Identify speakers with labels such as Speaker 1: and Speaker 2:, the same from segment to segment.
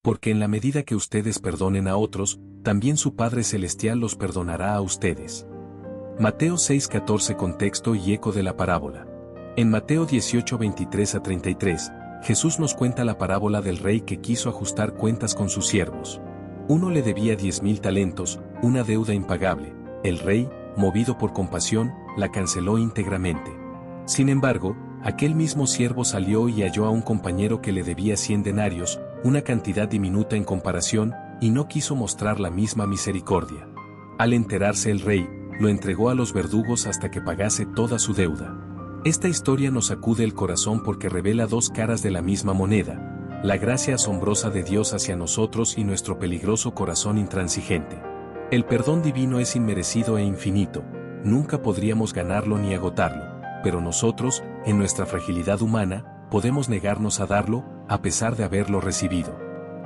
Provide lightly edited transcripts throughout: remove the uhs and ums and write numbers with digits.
Speaker 1: porque en la medida que ustedes perdonen a otros, también su Padre Celestial los perdonará a ustedes. Mateo 6:14 Contexto y eco de la parábola. En Mateo 18:23-33, Jesús nos cuenta la parábola del rey que quiso ajustar cuentas con sus siervos. Uno le debía 10,000 talentos, una deuda impagable. El rey, movido por compasión, la canceló íntegramente. Sin embargo, aquel mismo siervo salió y halló a un compañero que le debía 100 denarios, una cantidad diminuta en comparación, y no quiso mostrar la misma misericordia. Al enterarse el rey, lo entregó a los verdugos hasta que pagase toda su deuda. Esta historia nos sacude el corazón porque revela dos caras de la misma moneda: la gracia asombrosa de Dios hacia nosotros y nuestro peligroso corazón intransigente. El perdón divino es inmerecido e infinito, nunca podríamos ganarlo ni agotarlo, pero nosotros, en nuestra fragilidad humana, podemos negarnos a darlo, a pesar de haberlo recibido.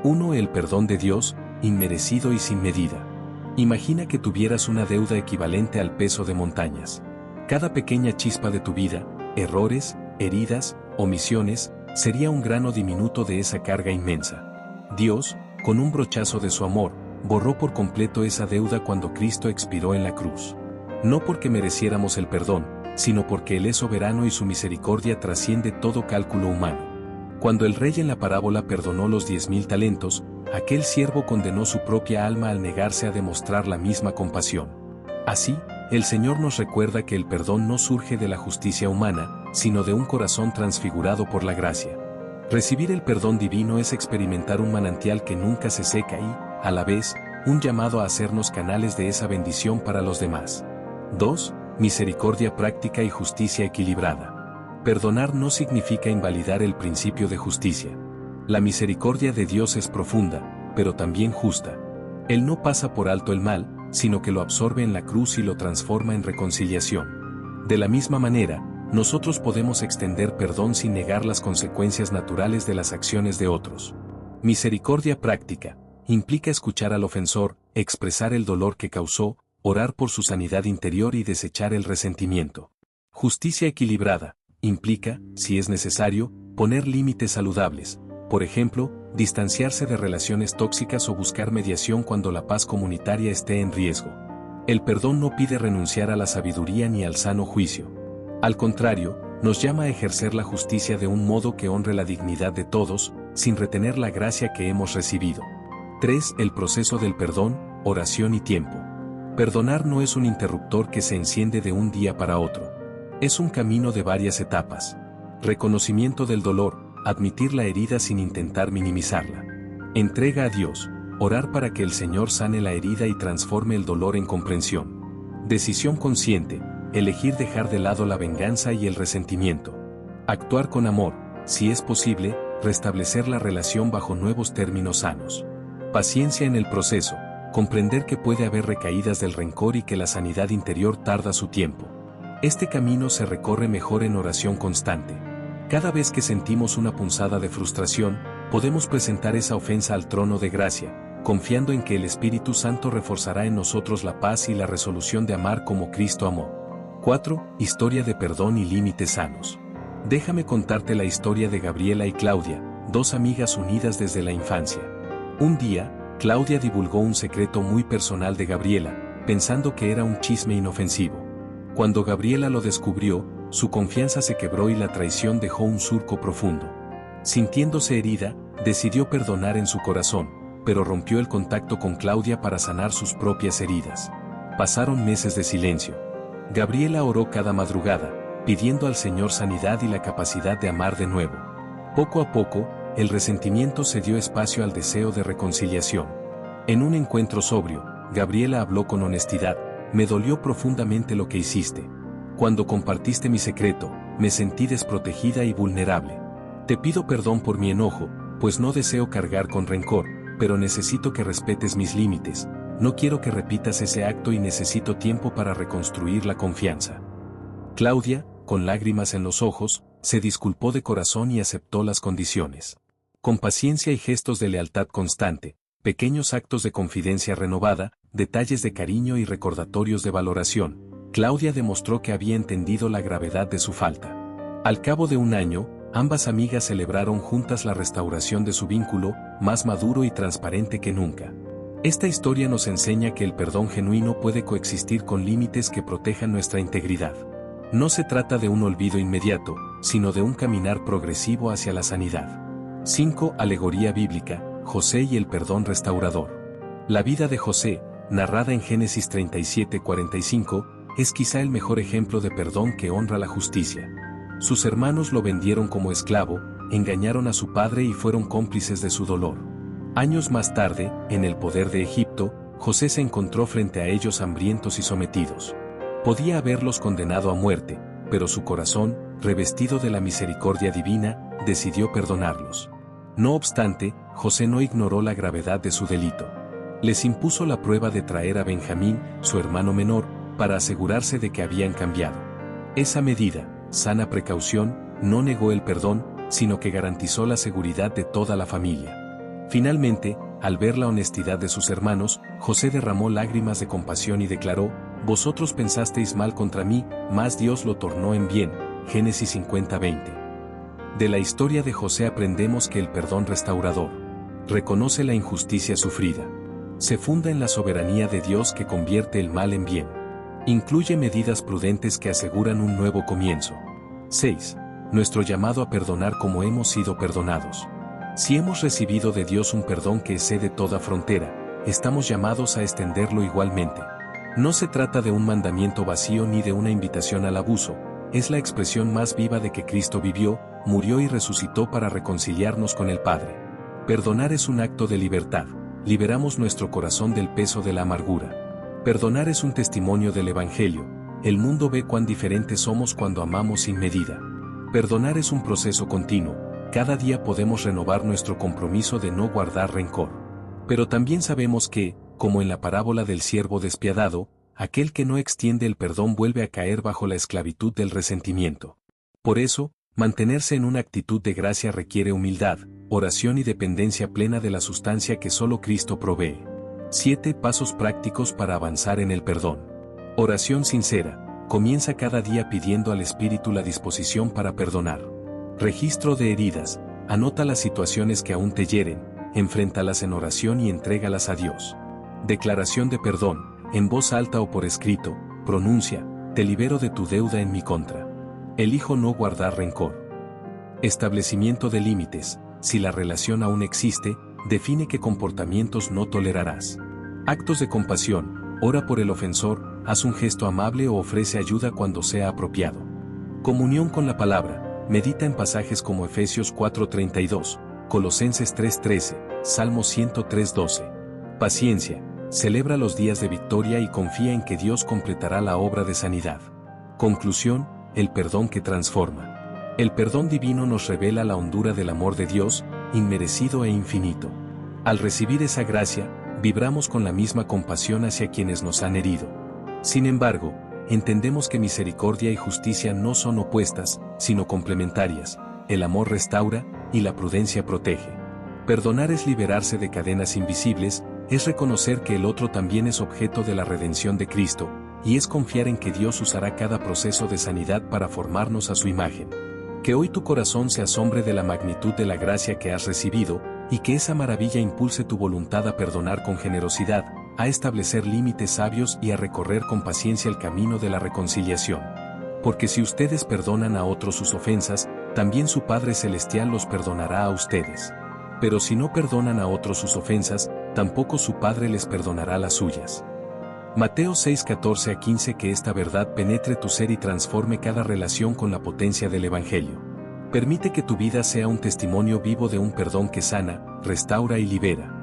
Speaker 1: 1. El perdón de Dios, inmerecido y sin medida. Imagina que tuvieras una deuda equivalente al peso de montañas. Cada pequeña chispa de tu vida, errores, heridas, omisiones, sería un grano diminuto de esa carga inmensa. Dios, con un brochazo de su amor, borró por completo esa deuda cuando Cristo expiró en la cruz. No porque mereciéramos el perdón, sino porque Él es soberano y su misericordia trasciende todo cálculo humano. Cuando el rey en la parábola perdonó los 10,000 talentos, aquel siervo condenó su propia alma al negarse a demostrar la misma compasión. Así, el Señor nos recuerda que el perdón no surge de la justicia humana, sino de un corazón transfigurado por la gracia. Recibir el perdón divino es experimentar un manantial que nunca se seca y, a la vez, un llamado a hacernos canales de esa bendición para los demás. 2. Misericordia práctica y justicia equilibrada. Perdonar no significa invalidar el principio de justicia. La misericordia de Dios es profunda, pero también justa. Él no pasa por alto el mal, sino que lo absorbe en la cruz y lo transforma en reconciliación. De la misma manera, nosotros podemos extender perdón sin negar las consecuencias naturales de las acciones de otros. Misericordia práctica implica escuchar al ofensor, expresar el dolor que causó, orar por su sanidad interior y desechar el resentimiento. Justicia equilibrada implica, si es necesario, poner límites saludables, por ejemplo, distanciarse de relaciones tóxicas o buscar mediación cuando la paz comunitaria esté en riesgo. El perdón no pide renunciar a la sabiduría ni al sano juicio. Al contrario, nos llama a ejercer la justicia de un modo que honre la dignidad de todos, sin retener la gracia que hemos recibido. 3. El proceso del perdón, oración y tiempo. Perdonar no es un interruptor que se enciende de un día para otro. Es un camino de varias etapas. Reconocimiento del dolor, admitir la herida sin intentar minimizarla. Entrega a Dios, orar para que el Señor sane la herida y transforme el dolor en comprensión. Decisión consciente, elegir dejar de lado la venganza y el resentimiento. Actuar con amor, si es posible, restablecer la relación bajo nuevos términos sanos. Paciencia en el proceso, comprender que puede haber recaídas del rencor y que la sanidad interior tarda su tiempo. Este camino se recorre mejor en oración constante. Cada vez que sentimos una punzada de frustración, podemos presentar esa ofensa al trono de gracia, confiando en que el Espíritu Santo reforzará en nosotros la paz y la resolución de amar como Cristo amó. 4. Historia de perdón y límites sanos. Déjame contarte la historia de Gabriela y Claudia, dos amigas unidas desde la infancia. Un día, Claudia divulgó un secreto muy personal de Gabriela, pensando que era un chisme inofensivo. Cuando Gabriela lo descubrió, su confianza se quebró y la traición dejó un surco profundo. Sintiéndose herida, decidió perdonar en su corazón, pero rompió el contacto con Claudia para sanar sus propias heridas. Pasaron meses de silencio. Gabriela oró cada madrugada, pidiendo al Señor sanidad y la capacidad de amar de nuevo. Poco a poco, el resentimiento cedió espacio al deseo de reconciliación. En un encuentro sobrio, Gabriela habló con honestidad: me dolió profundamente lo que hiciste. Cuando compartiste mi secreto, me sentí desprotegida y vulnerable. Te pido perdón por mi enojo, pues no deseo cargar con rencor, pero necesito que respetes mis límites. No quiero que repitas ese acto y necesito tiempo para reconstruir la confianza. Claudia, con lágrimas en los ojos, se disculpó de corazón y aceptó las condiciones. Con paciencia y gestos de lealtad constante, pequeños actos de confidencia renovada, detalles de cariño y recordatorios de valoración, Claudia demostró que había entendido la gravedad de su falta. Al cabo de un año, ambas amigas celebraron juntas la restauración de su vínculo, más maduro y transparente que nunca. Esta historia nos enseña que el perdón genuino puede coexistir con límites que protejan nuestra integridad. No se trata de un olvido inmediato, sino de un caminar progresivo hacia la sanidad. 5. Alegoría bíblica, José y el perdón restaurador. La vida de José, narrada en Génesis 37:45, es quizá el mejor ejemplo de perdón que honra la justicia. Sus hermanos lo vendieron como esclavo, engañaron a su padre y fueron cómplices de su dolor. Años más tarde, en el poder de Egipto, José se encontró frente a ellos hambrientos y sometidos. Podía haberlos condenado a muerte, pero su corazón, revestido de la misericordia divina, decidió perdonarlos. No obstante, José no ignoró la gravedad de su delito. Les impuso la prueba de traer a Benjamín, su hermano menor, para asegurarse de que habían cambiado. Esa medida, sana precaución, no negó el perdón, sino que garantizó la seguridad de toda la familia. Finalmente, al ver la honestidad de sus hermanos, José derramó lágrimas de compasión y declaró: «Vosotros pensasteis mal contra mí, mas Dios lo tornó en bien». Génesis 50:20. De la historia de José aprendemos que el perdón restaurador reconoce la injusticia sufrida. Se funda en la soberanía de Dios que convierte el mal en bien. Incluye medidas prudentes que aseguran un nuevo comienzo. 6. Nuestro llamado a perdonar como hemos sido perdonados. Si hemos recibido de Dios un perdón que excede toda frontera, estamos llamados a extenderlo igualmente. No se trata de un mandamiento vacío ni de una invitación al abuso, es la expresión más viva de que Cristo vivió, murió y resucitó para reconciliarnos con el Padre. Perdonar es un acto de libertad, liberamos nuestro corazón del peso de la amargura. Perdonar es un testimonio del Evangelio, el mundo ve cuán diferentes somos cuando amamos sin medida. Perdonar es un proceso continuo, cada día podemos renovar nuestro compromiso de no guardar rencor. Pero también sabemos que, como en la parábola del siervo despiadado, aquel que no extiende el perdón vuelve a caer bajo la esclavitud del resentimiento. Por eso, mantenerse en una actitud de gracia requiere humildad, oración y dependencia plena de la sustancia que solo Cristo provee. 7 pasos prácticos para avanzar en el perdón. Oración sincera. Comienza cada día pidiendo al Espíritu la disposición para perdonar. Registro de heridas. Anota las situaciones que aún te hieren, enfréntalas en oración y entrégalas a Dios. Declaración de perdón. En voz alta o por escrito, pronuncia: «Te libero de tu deuda en mi contra». Elijo no guardar rencor. Establecimiento de límites. Si la relación aún existe, define qué comportamientos no tolerarás. Actos de compasión. Ora por el ofensor, haz un gesto amable o ofrece ayuda cuando sea apropiado. Comunión con la palabra. Medita en pasajes como Efesios 4:32, Colosenses 3:13, Salmo 103:12. Paciencia. Celebra los días de victoria y confía en que Dios completará la obra de sanidad. Conclusión: el perdón que transforma. El perdón divino nos revela la hondura del amor de Dios, inmerecido e infinito. Al recibir esa gracia, vibramos con la misma compasión hacia quienes nos han herido. Sin embargo, entendemos que misericordia y justicia no son opuestas, sino complementarias. El amor restaura, y la prudencia protege. Perdonar es liberarse de cadenas invisibles, es reconocer que el otro también es objeto de la redención de Cristo, y es confiar en que Dios usará cada proceso de sanidad para formarnos a su imagen. Que hoy tu corazón se asombre de la magnitud de la gracia que has recibido, y que esa maravilla impulse tu voluntad a perdonar con generosidad, a establecer límites sabios y a recorrer con paciencia el camino de la reconciliación. Porque si ustedes perdonan a otros sus ofensas, también su Padre Celestial los perdonará a ustedes. Pero si no perdonan a otros sus ofensas, tampoco su Padre les perdonará las suyas. Mateo 6:14-15. Que esta verdad penetre tu ser y transforme cada relación con la potencia del Evangelio. Permite que tu vida sea un testimonio vivo de un perdón que sana, restaura y libera.